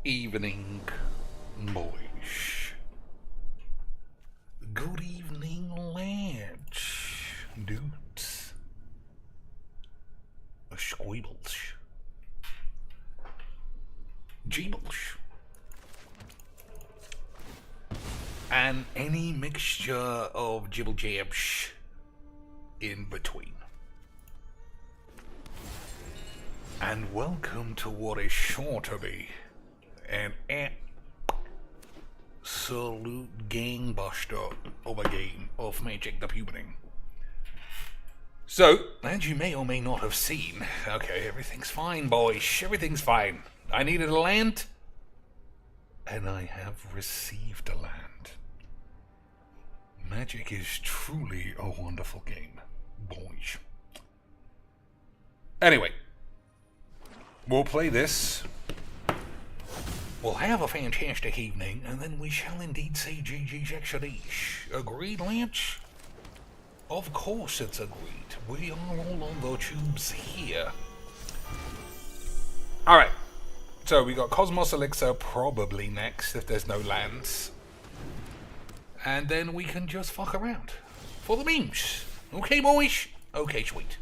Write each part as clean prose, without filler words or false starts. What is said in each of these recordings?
Evening, boys. Good evening, lads. Dudes. Squeebles. Jeebles. And any mixture of jibble jabs in between. And welcome to what is sure to be an absolute gangbuster of a game of Magic the Puberting. So, as you may or may not have seen, okay, everything's fine, boys, everything's fine. I needed a land, and I have received a land. Magic is truly a wonderful game, boys. Anyway, we'll play this. We'll have a fantastic evening, and then we shall indeed say GG's Exodus. Agreed, Lance? Of course it's agreed. We are all on the tubes here. Alright. So we got Cosmos Elixir probably next if there's no lands. And then we can just fuck around. For the memes. Okay, boys? Okay, sweet.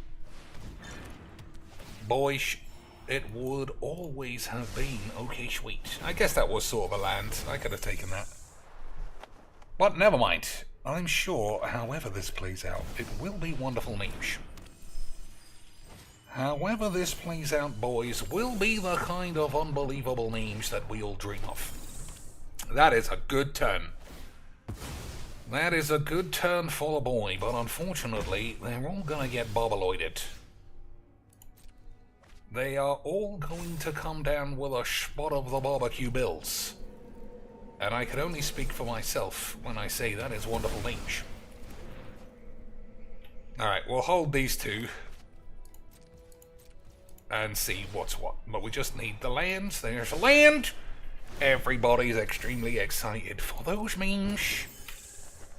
Boys, it would always have been okay, sweet. I guess that was sort of a land. I could have taken that. But never mind. I'm sure, however this plays out, it will be wonderful memes. However this plays out, boys, will be the kind of unbelievable memes that we all dream of. That is a good turn. That is a good turn for the boy, but unfortunately, they're all gonna get bobbleoided. They are all going to come down with a spot of the barbecue bills. And I can only speak for myself when I say that is wonderful memes. Alright, we'll hold these two. And see what's what. But we just need the lands. There's a land! Everybody's extremely excited for those memes.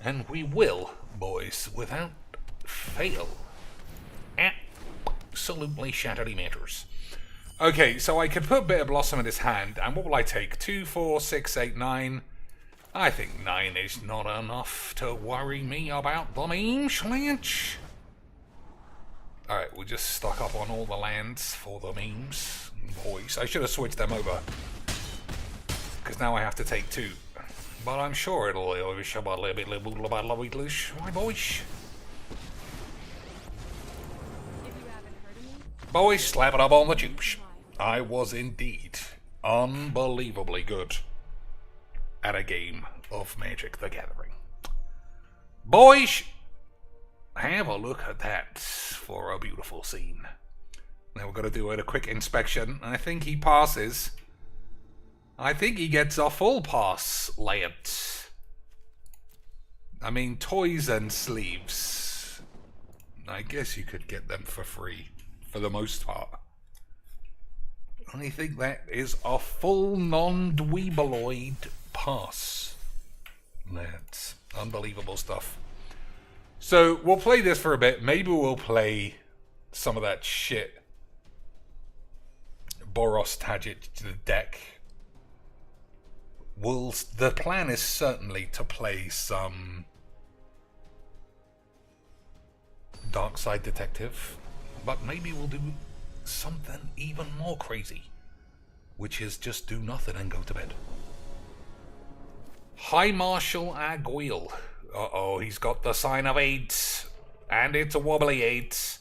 And we will, boys, without fail, absolutely shattery matters. Okay, so I could put Bitter Blossom in his hand, and what will I take? 2, 4, 6, 8, 9. I think 9 is not enough to worry me about the memes, Lynch. Alright, we'll just stock up on all the lands for the memes. Boys, I should have switched them over. Because now I have to take 2. But I'm sure it'll be a little bit why, boys? Boys, slap it up on the tubes. I was indeed unbelievably good at a game of Magic the Gathering. Boys, have a look at that for a beautiful scene. Now we're going to do a quick inspection. I think he passes. I think he gets a full pass, layout. I mean, toys and sleeves. I guess you could get them for free, for the most part. I think that is a full non-dweebeloid pass. That's unbelievable stuff. So, we'll play this for a bit. Maybe we'll play some of that shit Boros Tagit to the deck. The plan is certainly to play some Darkside Detective, but maybe we'll do something even more crazy, which is just do nothing and go to bed. High Marshal Aguil. Uh-oh, he's got the sign of 8, and it's a wobbly 8.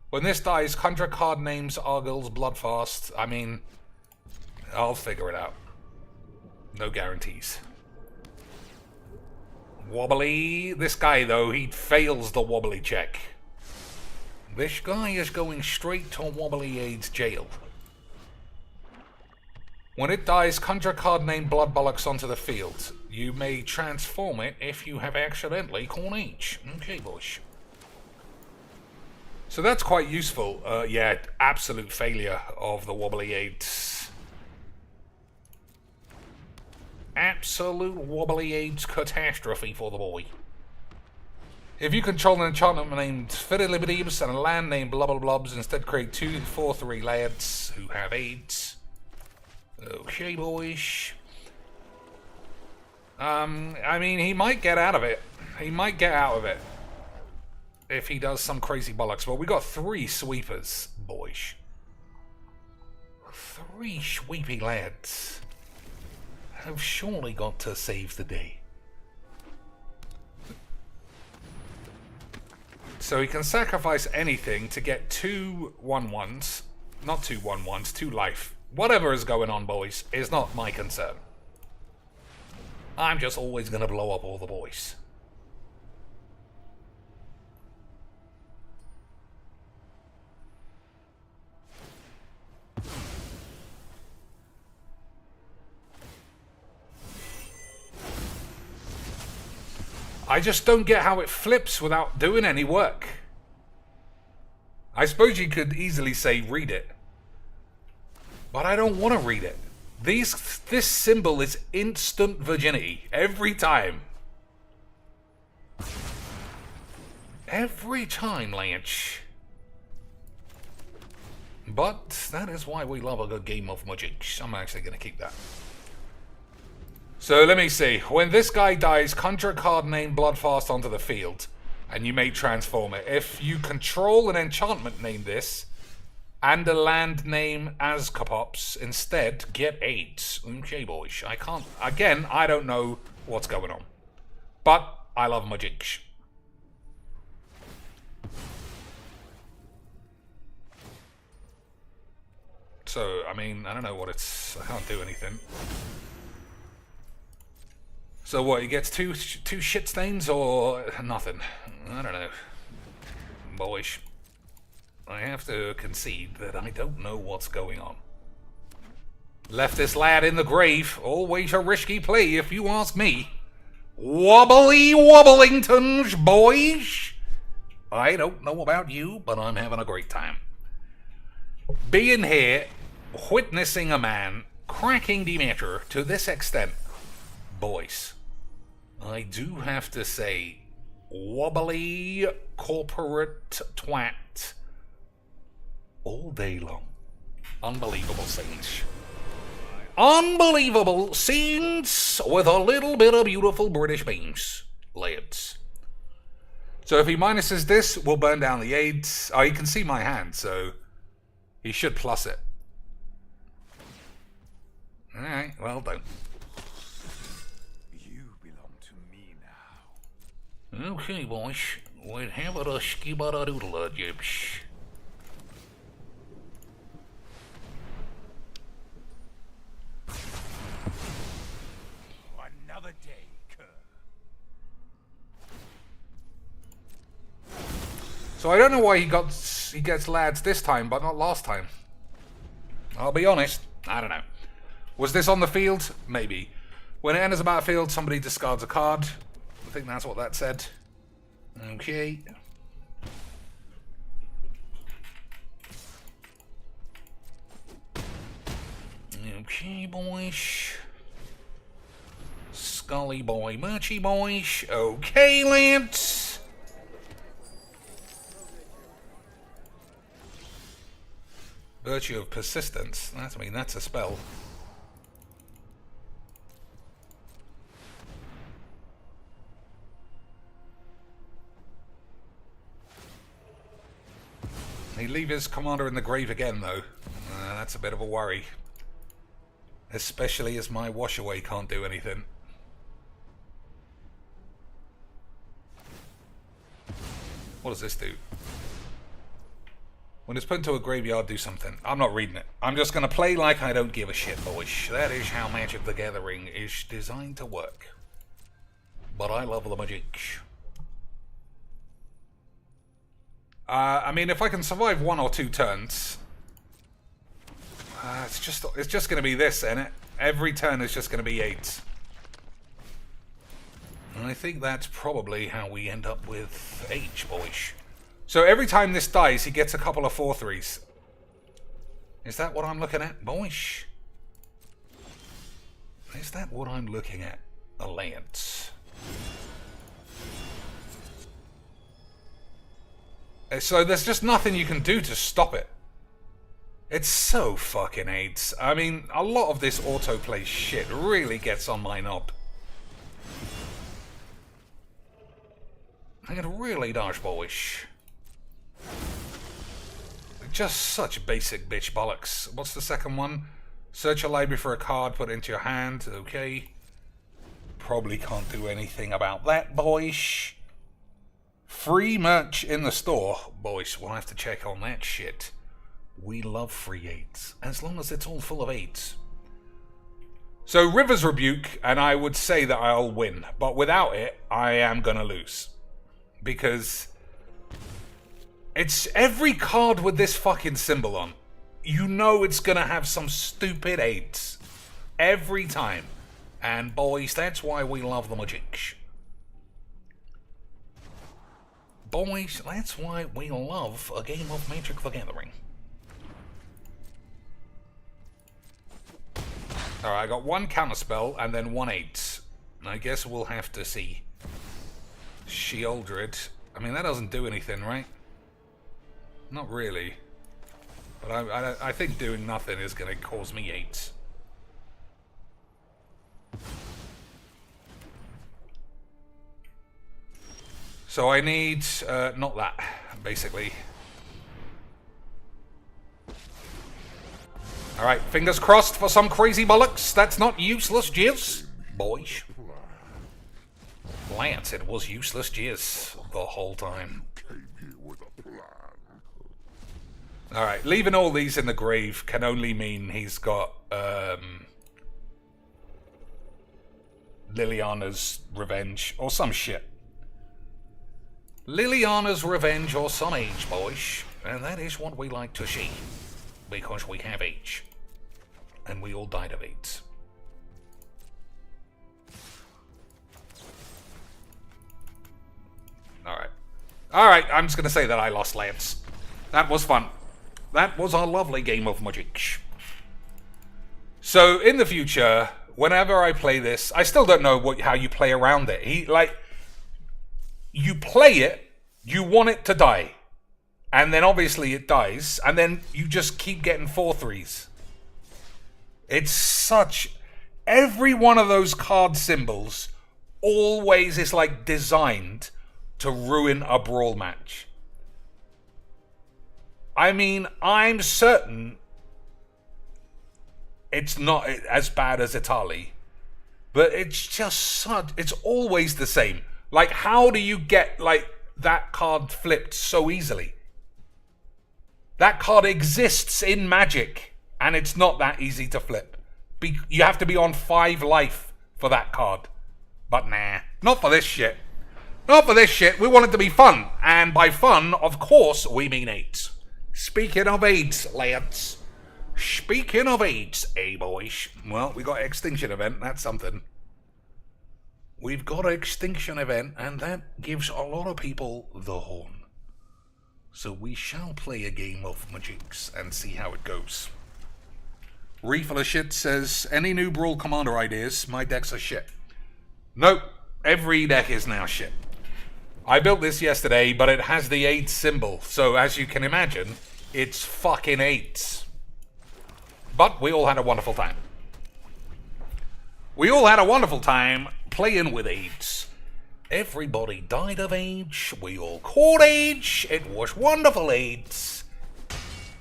When this dies, conjure card names Argyll's Bloodfast. I mean, I'll figure it out. No guarantees. Wobbly. This guy, though, he fails the wobbly check. This guy is going straight to Wobbly Aid's jail. When it dies, conjure card named Blood Bollocks onto the field. You may transform it if you have accidentally called H. Okay, boys. So that's quite useful. Yeah, absolute failure of the Wobbly Aids. Absolute Wobbly Aids catastrophe for the boy. If you control an enchantment named Fiddlibidibs and a land named Blubblblobs, instead create 2 4/3 lads who have aids. Okay, boys. I mean, he might get out of it. He might get out of it. If he does some crazy bollocks. Well, we got 3 sweepers, boys. 3 sweepy lads have surely got to save the day. So he can sacrifice anything to get 2 1/1s. Not 2 1/1s, 2 life. Whatever is going on, boys, is not my concern. I'm just always going to blow up all the boys. I just don't get how it flips without doing any work. I suppose you could easily say read it. But I don't want to read it. This symbol is instant virginity. Every time. Every time, Lance. But that is why we love a good game of Magic. I'm actually going to keep that. So let me see. When this guy dies, conjure a card named Bloodfast onto the field, and you may transform it. If you control an enchantment named this, and a land name Azkapops, instead get 8. Okay, boys. I can't... Again, I don't know what's going on. But I love Magic. So, I mean, I don't know what it's... I can't do anything. So what, he gets two shit stains or nothing? I don't know. Boys, I have to concede that I don't know what's going on. Left this lad in the grave. Always a risky play if you ask me. Wobbly Wobblingtons, boys. I don't know about you, but I'm having a great time. Being here, witnessing a man cracking the meter to this extent. Boys, I do have to say, wobbly corporate twat all day long. Unbelievable scenes. Unbelievable scenes with a little bit of beautiful British beans, lads. So if he minuses this, we'll burn down the aids. Oh, you can see my hand, so he should plus it. Alright, well done. Okay, boys, we'll have a skibba-da-doodle jibs. Another day, cur. So I don't know why he gets lads this time, but not last time. I'll be honest, I don't know. Was this on the field? Maybe. When it enters a battlefield, somebody discards a card. I think that's what that said. Okay. Okay, boys. Scully boy, Murchy boys. Okay, Lance. Virtue of persistence. I mean, that's a spell. He leave his commander in the grave again, though. That's a bit of a worry. Especially as my washaway can't do anything. What does this do? When it's put into a graveyard, do something. I'm not reading it. I'm just going to play like I don't give a shit, boys. That is how Magic the Gathering is designed to work. But I love the Magic. I mean, if I can survive 1 or 2 turns, it's just going to be this, isn't it? Every turn is just going to be 8. And I think that's probably how we end up with H, boys. So every time this dies, he gets a couple of 4/3s. Is that what I'm looking at, boys? Is that what I'm looking at, Alliance? So there's just nothing you can do to stop it. It's so fucking AIDS. I mean, a lot of this autoplay shit really gets on my knob. It really does, boys. Just such basic bitch bollocks. What's the second one? Search your library for a card, put it into your hand. Okay. Probably can't do anything about that, boys. Free merch in the store. Boys, we'll have to check on that shit. We love free aids, as long as it's all full of aids. So, River's Rebuke, and I would say that I'll win. But without it, I am gonna lose. Because it's every card with this fucking symbol on. You know it's gonna have some stupid aids. Every time. And boys, that's why we love the magic. Boys, that's why we love a game of Magic the Gathering. Alright, I got one counterspell and then 1 8. I guess we'll have to see. Sheoldred. I mean, that doesn't do anything, right? Not really. But I think doing nothing is going to cause me 8. So I need, not that, basically. Alright, fingers crossed for some crazy bollocks. That's not useless jizz, boys. Lance, it was useless jizz the whole time. Alright, leaving all these in the grave can only mean he's got, Liliana's Revenge, or some shit. Liliana's Revenge or some age, boys. And that is what we like to see. Because we have age. And we all died of AIDS. Alright. Alright, I'm just going to say that I lost Lance. That was fun. That was a lovely game of magic. So, in the future, whenever I play this, I still don't know how you play around it. You play it, you want it to die. And then obviously it dies, and then you just keep getting 4/3s. It's such... Every one of those card symbols always is like designed to ruin a Brawl match. I mean, I'm certain it's not as bad as Italy, but it's just such... It's always the same. Like, how do you get, like, that card flipped so easily? That card exists in Magic, and it's not that easy to flip. You have to be on 5 life for that card. But nah, not for this shit. Not for this shit. We want it to be fun. And by fun, of course, we mean AIDS. Speaking of AIDS, lads. Speaking of AIDS, boys. Well, we got Extinction Event. That's something. We've got an Extinction Event, and that gives a lot of people the horn. So we shall play a game of Magics and see how it goes. Refill of Shit says, any new Brawl Commander ideas? My decks are shit. Nope, every deck is now shit. I built this yesterday, but it has the 8 symbol, so as you can imagine, it's fucking 8s. But we all had a wonderful time. We all had a wonderful time playing with AIDS. Everybody died of AIDS. We all caught AIDS. It was wonderful AIDS.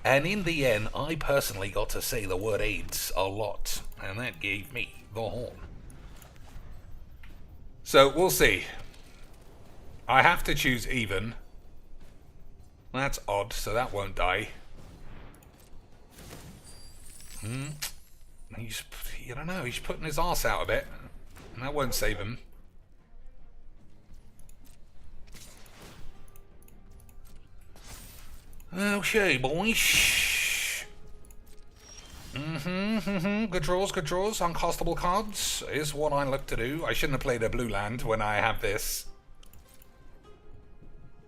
And in the end, I personally got to say the word AIDS a lot. And that gave me the horn. So, we'll see. I have to choose even. That's odd, so that won't die. He's, you don't know, he's putting his arse out a bit. And that won't save him. Okay, boys. Good draws, good draws. Uncastable cards is what I look to do. I shouldn't have played a blue land when I have this.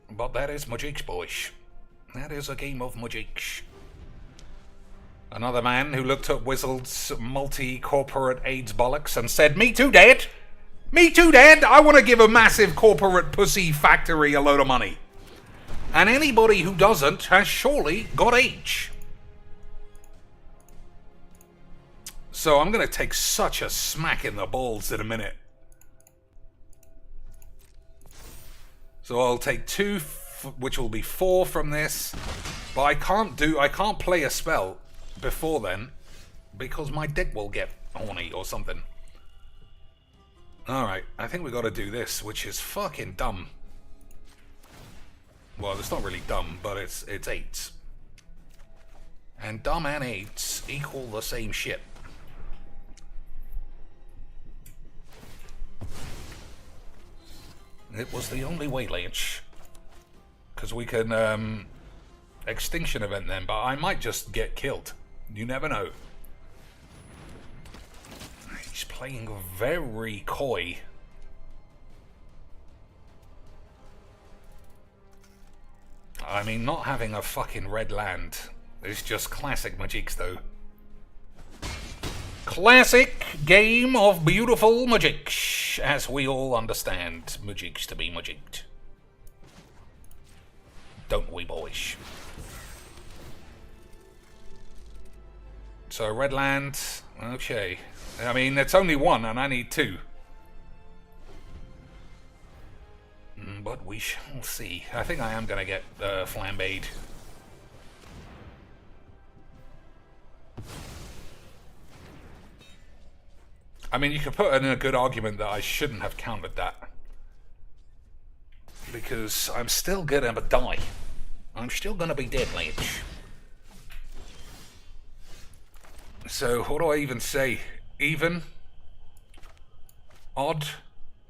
But that is Magic, boys. That is a game of Magic. Another man who looked at Wizard's multi-corporate AIDS bollocks and said, me too, Dad! Me too, Dad! I want to give a massive corporate pussy factory a load of money. And anybody who doesn't has surely got AIDS. So I'm going to take such a smack in the balls in a minute. So I'll take 2, which will be 4 from this. But I can't play a spell before then, because my deck will get horny or something. Alright, I think we got to do this, which is fucking dumb. Well, it's not really dumb, but it's 8s. And dumb and 8s equal the same shit. It was the only way, Lynch. Because we can extinction event them, but I might just get killed. You never know. He's playing very coy. I mean, not having a fucking red land is just classic Magics, though. Classic game of beautiful Magics, as we all understand Magics to be Magic. Don't we, boys? So, red land, okay. I mean, it's only 1 and I need 2. But we shall see. I think I am going to get flambéed. I mean, you could put in a good argument that I shouldn't have countered that. Because I'm still going to die. I'm still going to be dead, Lynch. So, what do I even say? Even? Odd?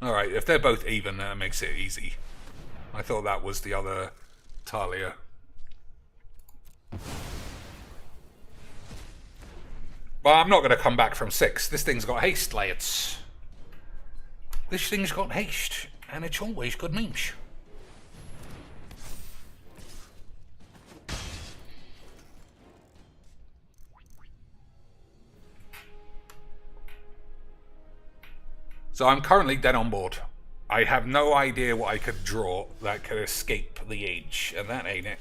Alright, if they're both even, that makes it easy. I thought that was the other Talia. But I'm not going to come back from 6. This thing's got haste, lads. This thing's got haste, and it's always good memes. So I'm currently dead on board. I have no idea what I could draw that could escape the age, and that ain't it.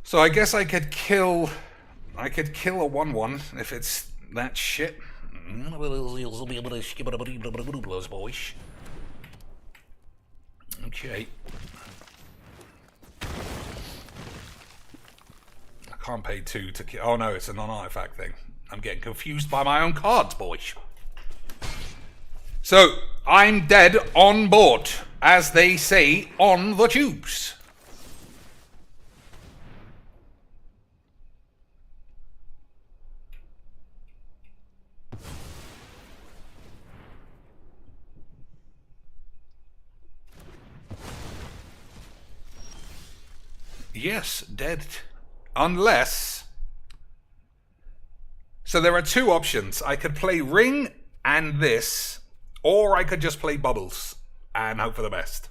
So I guess I could kill a 1/1 if it's that shit. Boys. Okay. I can't pay 2 to kill. Oh no, it's a non-artifact thing. I'm getting confused by my own cards, boys. So, I'm dead on board, as they say on the tubes. Yes, dead. Unless... So there are 2 options. I could play Ring and this, or I could just play Bubbles and hope for the best.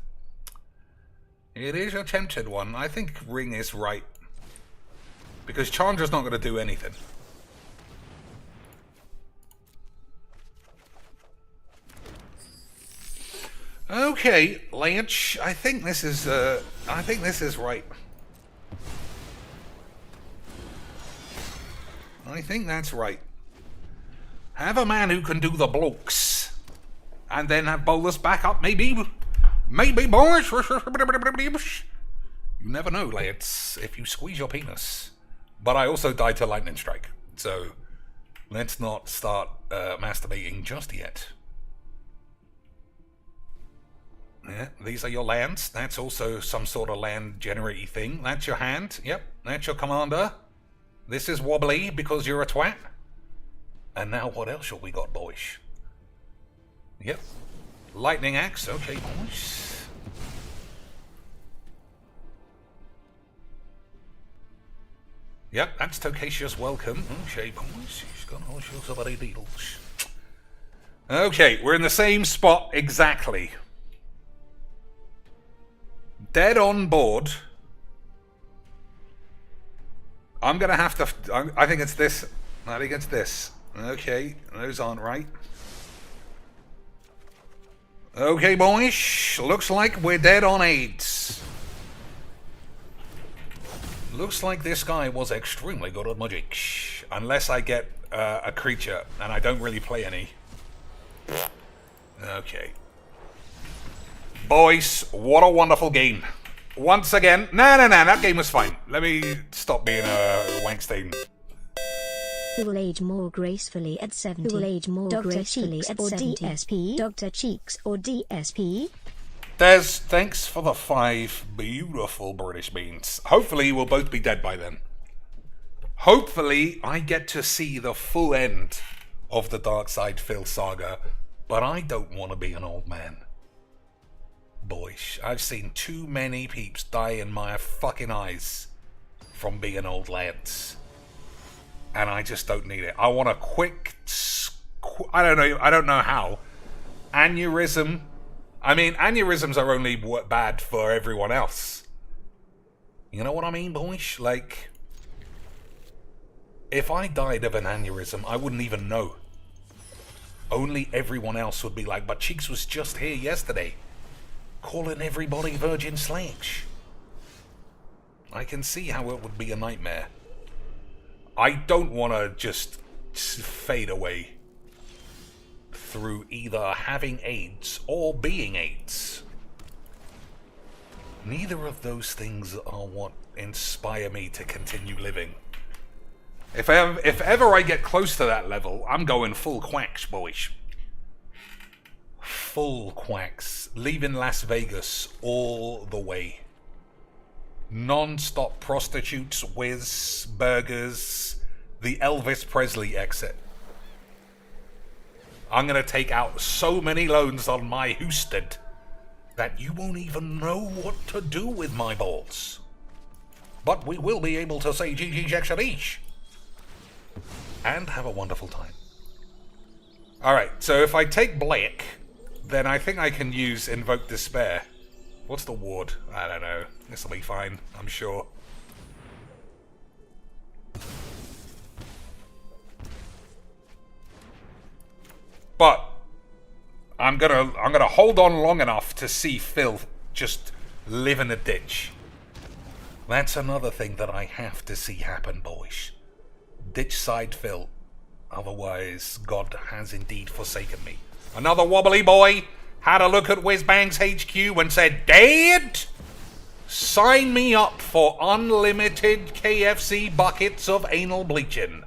It is a tempted one. I think Ring is right. Because Chandra's not going to do anything. Okay, Lynch. I think this is right. I think that's right. Have a man who can do the blokes. And then have bowlers back up, maybe. Maybe, boys. You never know, lads, if you squeeze your penis. But I also died to lightning strike. So, let's not start masturbating just yet. Yeah, these are your lands. That's also some sort of land generating thing. That's your hand. Yep, that's your commander. This is wobbly because you're a twat. And now what else have we got, boys? Yep. Lightning axe. Okay, boys. Yep, that's Tocasia's welcome. Okay, boys. He's got all sorts of other deals. Okay, we're in the same spot exactly. Dead on board. I'm going to have to... I think it's this. I think it's this. Okay, those aren't right. Okay, boys. Looks like we're dead on AIDS. Looks like this guy was extremely good at magic. Unless I get a creature, and I don't really play any. Okay. Boys, what a wonderful game. Once again... No, that game was fine. Let me stop being a wankstain. Who will age more gracefully at 70? Who will age more Dr. gracefully Cheeks at or 70? DSP? Dr. Cheeks or DSP? Des, thanks for the 5 beautiful British beans. Hopefully we'll both be dead by then. Hopefully I get to see the full end of the Dark Side Phil saga, but I don't want to be an old man. Boys, I've seen too many peeps die in my fucking eyes from being old lads. And I just don't need it. I want a quick... I don't know how. Aneurysm. I mean, aneurysms are only bad for everyone else. You know what I mean, boys? Like, if I died of an aneurysm, I wouldn't even know. Only everyone else would be like, but Cheeks was just here yesterday, calling everybody Virgin Sledge. I can see how it would be a nightmare. I don't want to just fade away through either having AIDS or being AIDS. Neither of those things are what inspire me to continue living. If ever I get close to that level, I'm going full quacks, boys. Full quacks. Leaving Las Vegas all the way. Non-stop prostitutes, whiz, burgers, the Elvis Presley exit. I'm going to take out so many loans on my Houston that you won't even know what to do with my balls. But we will be able to say GG Jackson-ish and have a wonderful time. Alright, so if I take Blake, then I think I can use Invoke Despair. What's the ward? I don't know. This will be fine, I'm sure. But I'm gonna hold on long enough to see Phil just live in a ditch. That's another thing that I have to see happen, boys. Ditch side Phil. Otherwise, God has indeed forsaken me. Another wobbly boy had a look at Whizbang's HQ and said, Dad, sign me up for unlimited KFC buckets of anal bleaching.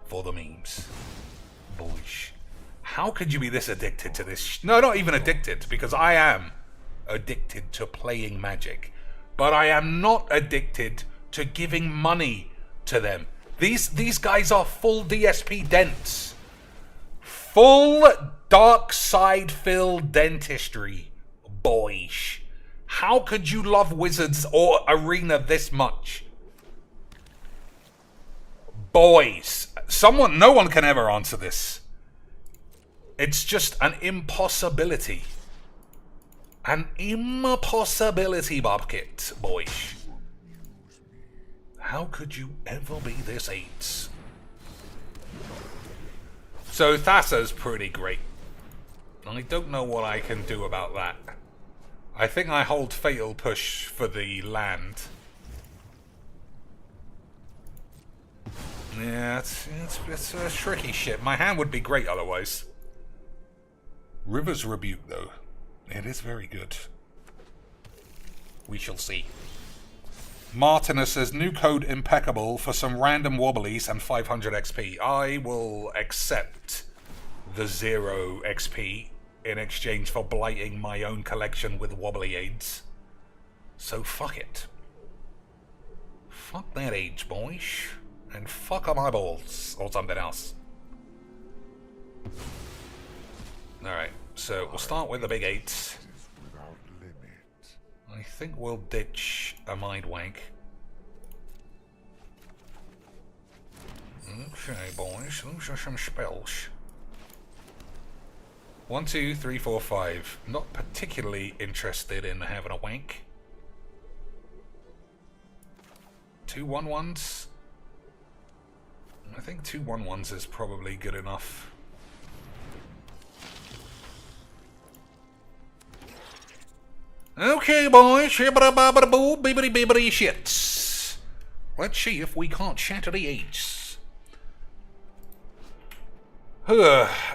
For the memes. Boys. How could you be this addicted to this? No, not even addicted, because I am addicted to playing Magic. But I am not addicted to giving money to them. These guys are full DSP dents. Full dark side Phil dentistry, boys. How could you love Wizards or Arena this much? Boys. No one can ever answer this. It's just an impossibility. An impossibility, bucket, boys. How could you ever be this AIDS? So Thassa's pretty great. I don't know what I can do about that. I think I hold Fatal Push for the land. Yeah, it's a tricky shit. My hand would be great otherwise. River's Rebuke, though. It is very good. We shall see. Martinus says, new code impeccable for some random wobblies and 500 XP. I will accept the 0 XP in exchange for blighting my own collection with wobbly aids. So fuck it. Fuck that age, boys. And fuck on my balls. Or something else. Alright, so we'll start with the big 8. I think we'll ditch a Mind Wank. Okay, boys, those are some spells. 1, 2, 3, 4, 5. Not particularly interested in having a wank. 2 1/1s. I think 2 1/1s is probably good enough. Okay, boys. Shibbity-babbity-boo, bibbity-bibbity shits. Let's see if we can't shatter the eights.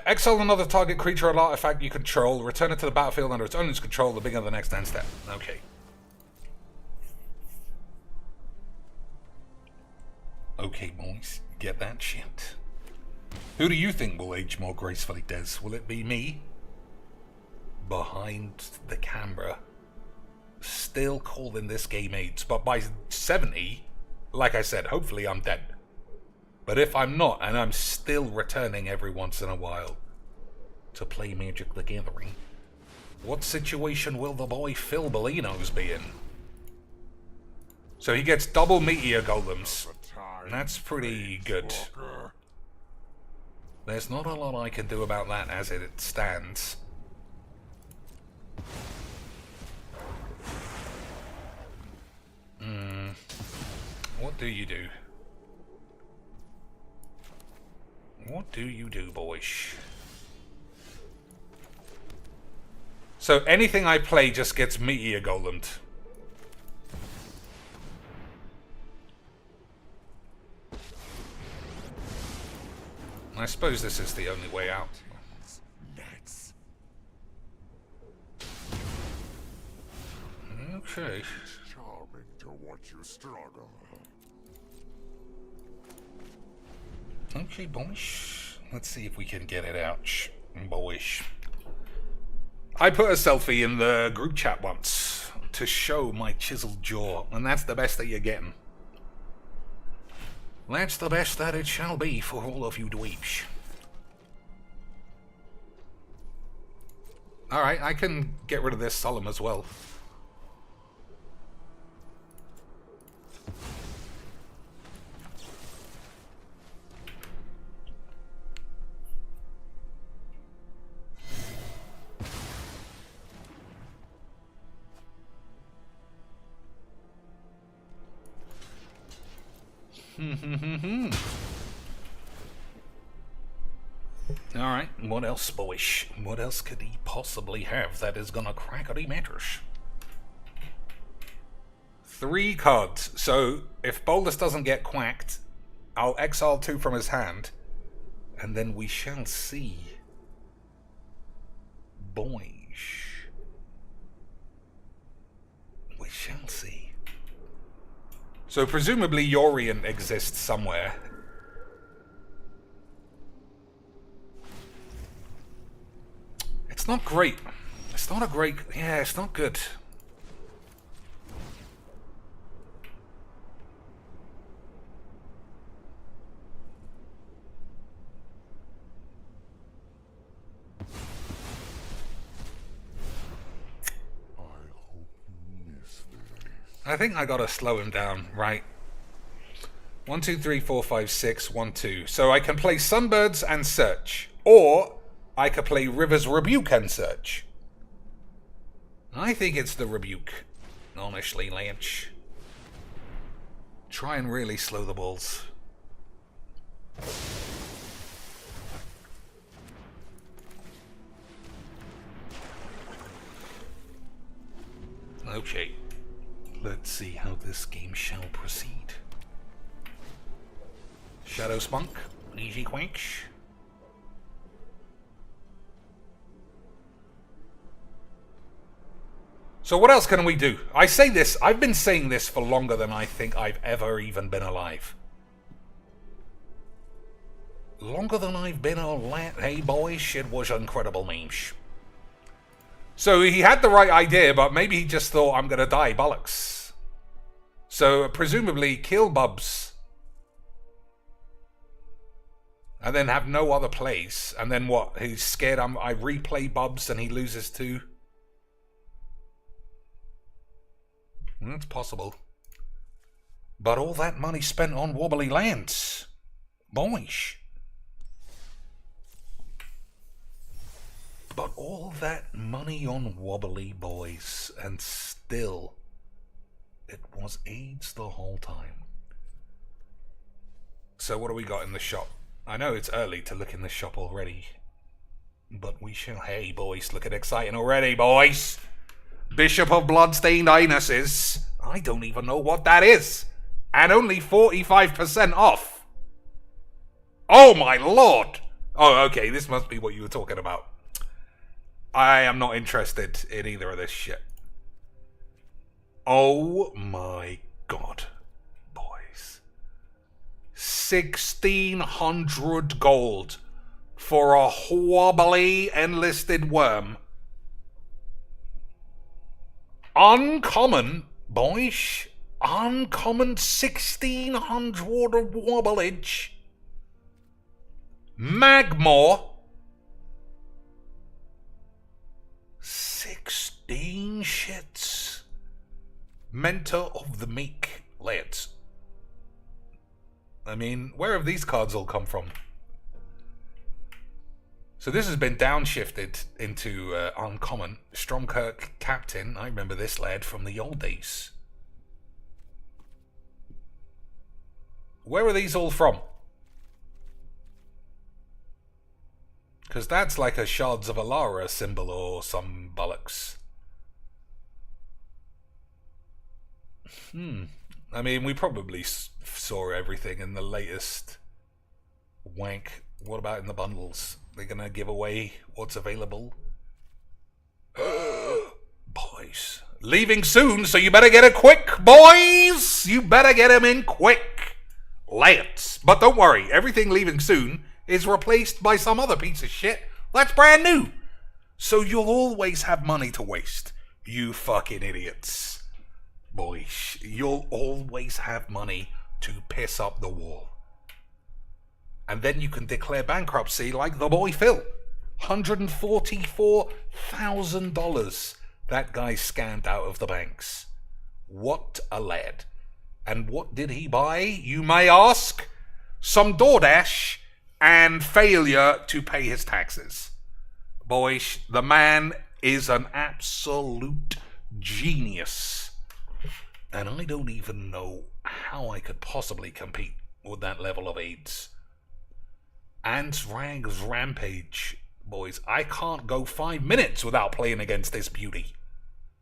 Exile another target creature or artifact you control. Return it to the battlefield under its owner's control. The beginning of the next end step. Okay. Okay, boys. Get that shit. Who do you think will age more gracefully, Des? Will it be me? Behind the camera. Still calling this game AIDS. But by 70, like I said, hopefully I'm dead. But if I'm not, and I'm still returning every once in a while to play Magic the Gathering, what situation will the boy Phil Bellino's be in? So he gets double Meteor Golems. And that's pretty good. There's not a lot I can do about that as it stands. What do you do? What do you do, boys? So anything I play just gets Meteor Golemed. I suppose this is the only way out. Okay. Charming to watch you struggle. Okay, boys. Let's see if we can get it out, boys. I put a selfie in the group chat once to show my chiseled jaw, and that's the best that you're getting. That's the best that it shall be for all of you dweebs. Alright, I can get rid of this solemn as well. Alright, what else, boys? What else could he possibly have that is gonna crackity matters? 3 cards. So, if Boldus doesn't get quacked, I'll exile 2 from his hand, and then we shall see. Boys. We shall see. So presumably Yorion exists somewhere. It's not great. It's not a great... Yeah, it's not good. I think I gotta slow him down, right? 1, 2, 3, 4, 5, 6, 1, 2. So I can play Sunbirds and Search. Or I could play River's Rebuke and Search. I think it's the Rebuke, honestly, Lynch. Try and really slow the balls. Okay. Let's see how this game shall proceed. Shadow Spunk, easy quench. So what else can we do? I say this, I've been saying this for longer than I think I've ever even been alive. Longer than I've been alive. Hey boys, it was incredible memes. So he had the right idea, but maybe he just thought, I'm gonna die, bollocks. So presumably kill Bubs. And then have no other plays. And then what? He's scared I replay Bubs and he loses too? That's possible. But all that money spent on wobbly lands. Boys. But all that money on wobbly boys, and still, it was AIDS the whole time. So what do we got in the shop? I know it's early to look in the shop already, but we shall. Hey boys, look at exciting already, boys! Bishop of Bloodstained Anuses. I don't even know what that is. And only 45% off. Oh my lord. Oh, okay, this must be what you were talking about. I am not interested in either of this shit. Oh my god, boys. 1,600 gold for a wobbly enlisted worm. Uncommon, boys. Uncommon 1,600 of wobblage. Magmore. 16 shits. Mentor of the Meek. Lads. I mean, where have these cards all come from? So this has been downshifted into uncommon. Stromkirk Captain. I remember this lad from the old days. Where are these all from? Because that's like a Shards of Alara symbol or some bollocks. I mean, we probably saw everything in the latest wank. What about in the bundles? They're going to give away what's available. Boys. Leaving soon, so you better get it quick, boys! You better get them in quick. Lads. But don't worry, everything leaving soon is replaced by some other piece of shit that's brand new. So you'll always have money to waste, you fucking idiots. Boys, you'll always have money to piss up the wall. And then you can declare bankruptcy like the boy Phil. $144,000 that guy scammed out of the banks. What a lad. And what did he buy, you may ask? Some DoorDash and failure to pay his taxes. Boys, the man is an absolute genius. And I don't even know how I could possibly compete with that level of AIDS. Ants Rag's Rampage. Boys, I can't go 5 minutes without playing against this beauty.